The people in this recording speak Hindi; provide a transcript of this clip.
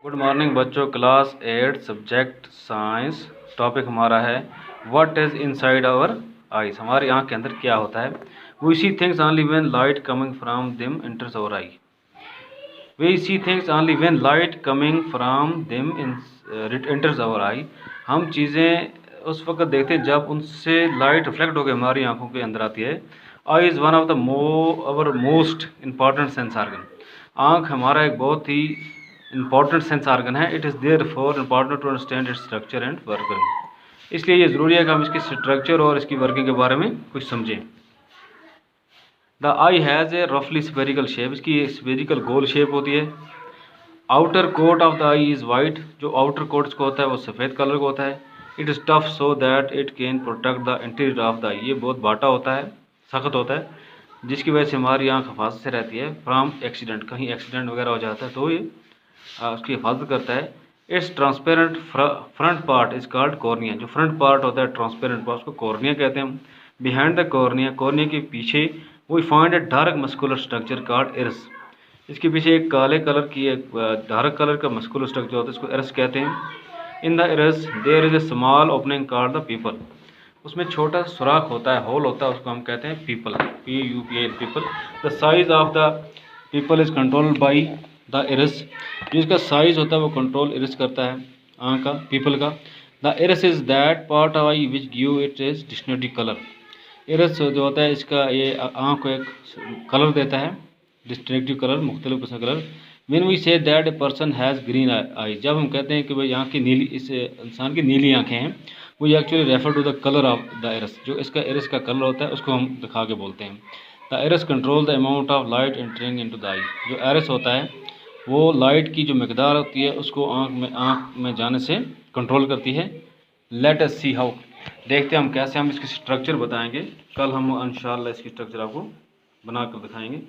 गुड मॉर्निंग बच्चों, क्लास 8 सब्जेक्ट साइंस। टॉपिक हमारा है what is inside our eyes. हमारी आँख के अंदर क्या होता है। We see things only when light coming from them enters our eye. We see things only when light coming from them enters our eye. हम चीज़ें उस वक्त देखते हैं जब उनसे लाइट रिफ्लेक्ट होकर हमारी आंखों के अंदर आती है। Eye is one of the our most important sense organ. आँख हमारा एक बहुत ही इंपॉर्टेंट सेंस ऑर्गन है। It is there for important to understand its structure and working. इसलिए ये ज़रूरी है कि हम इसकी स्ट्रक्चर और इसकी वर्किंग के बारे में कुछ समझें। द आई हैज़ ए रफली स्फेरिकल शेप। इसकी स्फेरिकल गोल शेप होती है। Outer coat of the eye is white. जो आउटर कोट इसको होता है वो सफ़ेद कलर का होता है। It is tough so that it can protect the interior of the eye. ये बहुत बाटा होता है, सख्त होता है, जिसकी वजह से हमारी आँख हिफाजत से रहती है फ्राम एक्सीडेंट। कहीं एक्सीडेंट वगैरह हो जाता है तो ये उसकी हिफाजत करता है। It's transparent front part is called cornea. जो फ्रंट पार्ट होता है ट्रांसपेरेंट पार्ट, उसको कॉर्निया कहते हैं हम। बिहाइंड द कॉर्निया, कॉर्निया के पीछे we find a dark muscular structure called iris. इसके पीछे एक काले कलर की एक डार्क कलर का मस्कुलर स्ट्रक्चर होता है, इसको इरिस कहते हैं। In the iris there is a small opening called the pupil. उसमें छोटा सुराख होता है, होल होता है, उसको हम कहते हैं people, PUPL, people. The size of the people is controlled by the iris. जिसका साइज होता है वो कंट्रोल इरिस करता है आँख का, पीपल का। The iris is that part of I which give it is distinctive colour. Iris जो होता है इसका ये आँख को एक कलर देता है, डिस्टिंक्टिव कलर, मुख्तलिफ किस्म का colour. When we say that a person has green eye, जब हम कहते हैं कि भाई आँख की नीली, इस इंसान की नीली आँखें हैं, वो actually refer to the colour of the iris. जो इसका इरिस का कलर होता है उसको हम दिखा के बोलते हैं। The iris control the amount of light entering into the eye. जो इरिस होता है वो लाइट की जो मकदार होती है उसको आँख में जाने से कंट्रोल करती है। Let us see how. देखते हैं हम कैसे हम इसकी स्ट्रक्चर बताएंगे। कल हम इंशाल्लाह इसकी स्ट्रक्चर आपको बना कर दिखाएंगे।